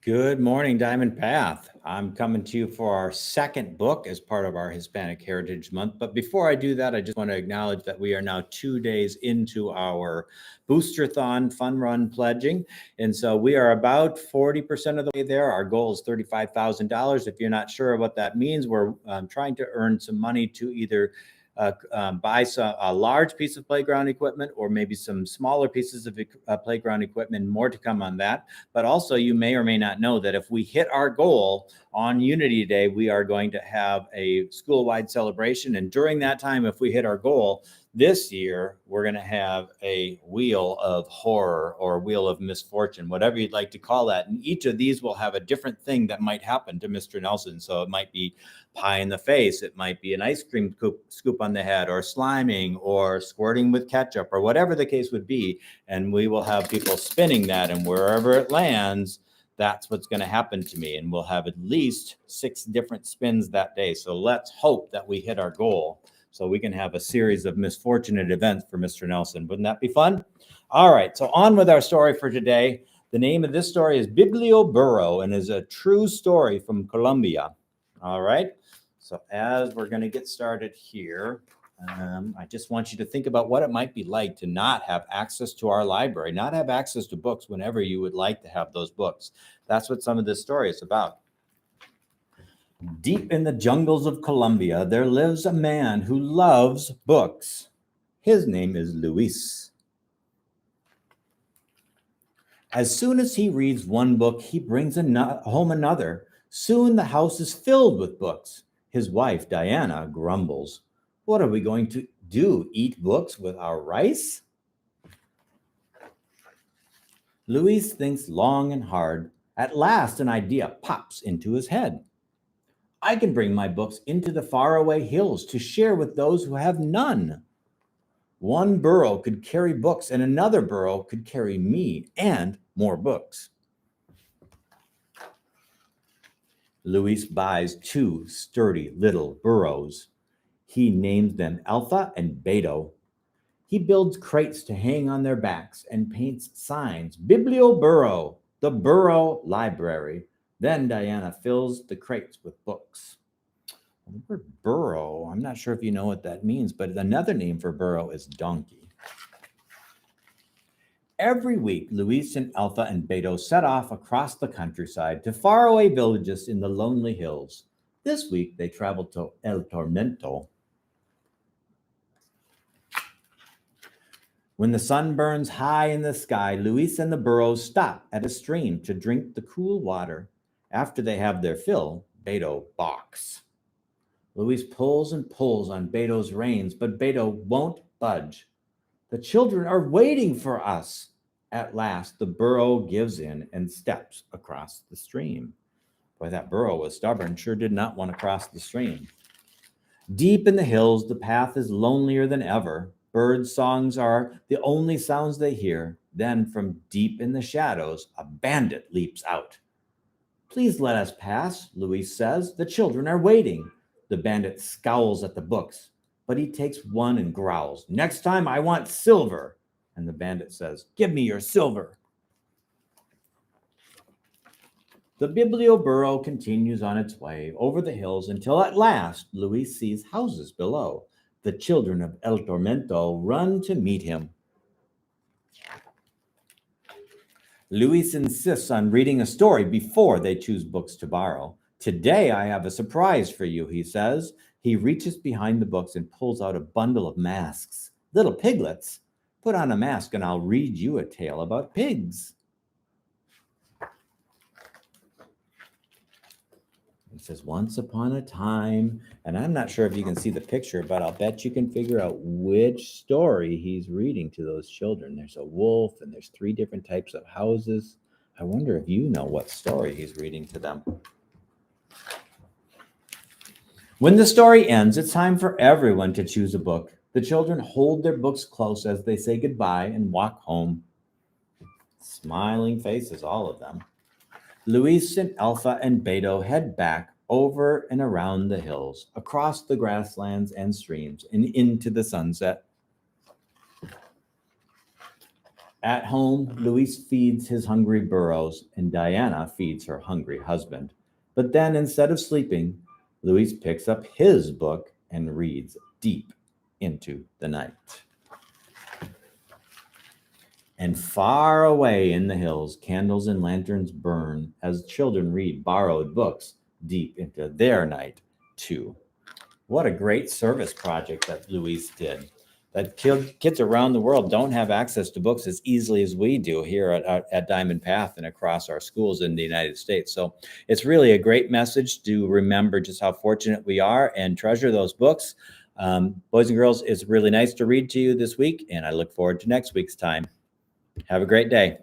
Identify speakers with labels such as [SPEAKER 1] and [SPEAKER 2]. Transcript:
[SPEAKER 1] Good morning, Diamond Path. I'm coming to you for our second book as part of our Hispanic Heritage Month. But before I do that, I just want to acknowledge that we are now 2 days into our Boosterthon Fun Run pledging. And so we are about 40% of the way there. Our goal is $35,000. If you're not sure what that means, we're trying to earn some money to either buy a large piece of playground equipment or maybe some smaller pieces of playground equipment. More to come on that. But also, you may or may not know that if we hit our goal on Unity Day, we are going to have a school-wide celebration. And during that time, if we hit our goal, this year, we're going to have a wheel of horror or wheel of misfortune, whatever you'd like to call that. And each of these will have a different thing that might happen to Mr. Nelson. So it might be pie in the face. It might be an ice cream scoop on the head, or sliming, or squirting with ketchup, or whatever the case would be. And we will have people spinning that, and wherever it lands, that's what's going to happen to me. And we'll have at least 6 different spins that day. So let's hope that we hit our goal so we can have a series of misfortunate events for Mr. Nelson. Wouldn't that be fun? All right, so on with our story for today. The name of this story is Biblioburro and is a true story from Colombia. All right, so as we're going to get started here, I just want you to think about what it might be like to not have access to our library, not have access to books whenever you would like to have those books. That's what some of this story is about. Deep in the jungles of Colombia, there lives a man who loves books. His name is Luis. As soon as he reads one book, he brings home another. Soon the house is filled with books. His wife, Diana, grumbles. What are we going to do? Eat books with our rice? Luis thinks long and hard. At last, an idea pops into his head. I can bring my books into the faraway hills to share with those who have none. One burro could carry books, and another burro could carry me and more books. Luis buys 2 sturdy little burros. He names them Alpha and Beta. He builds crates to hang on their backs and paints signs. Biblioburro, the burro library. Then Diana fills the crates with books. The word burro, I'm not sure if you know what that means, but another name for burro is donkey. Every week, Luis and Alpha and Beta set off across the countryside to faraway villages in the lonely hills. This week, they traveled to El Tormento. When the sun burns high in the sky, Luis and the burros stop at a stream to drink the cool water. After they have their fill, Beta balks. Luis pulls and pulls on Beto's reins, but Beta won't budge. The children are waiting for us. At last, the burro gives in and steps across the stream. Boy, that burro was stubborn, sure did not want to cross the stream. Deep in the hills, the path is lonelier than ever. Bird songs are the only sounds they hear. Then, from deep in the shadows, a bandit leaps out. Please let us pass, Luis says. The children are waiting. The bandit scowls at the books, but he takes one and growls. Next time I want silver. And the bandit says, give me your silver. The Biblioburro continues on its way over the hills until at last Luis sees houses below. The children of El Tormento run to meet him. Luis insists on reading a story before they choose books to borrow. Today I have a surprise for you, he says. He reaches behind the books and pulls out a bundle of masks. Little piglets, put on a mask and I'll read you a tale about pigs. He says, once upon a time, and I'm not sure if you can see the picture, but I'll bet you can figure out which story he's reading to those children. There's a wolf and there's 3 different types of houses. I wonder if you know what story he's reading to them. When the story ends, it's time for everyone to choose a book. The children hold their books close as they say goodbye and walk home. Smiling faces, all of them. Luis and Alpha and Beta head back over and around the hills, across the grasslands and streams, and into the sunset. At home, Luis feeds his hungry burros and Diana feeds her hungry husband. But then instead of sleeping, Luis picks up his book and reads deep into the night. And far away in the hills, candles and lanterns burn as children read borrowed books deep into their night, too. What a great service project that Luis did. That kids around the world don't have access to books as easily as we do here at Diamond Path and across our schools in the United States. So it's really a great message to remember just how fortunate we are and treasure those books. Boys and girls, it's really nice to read to you this week, and I look forward to next week's time. Have a great day.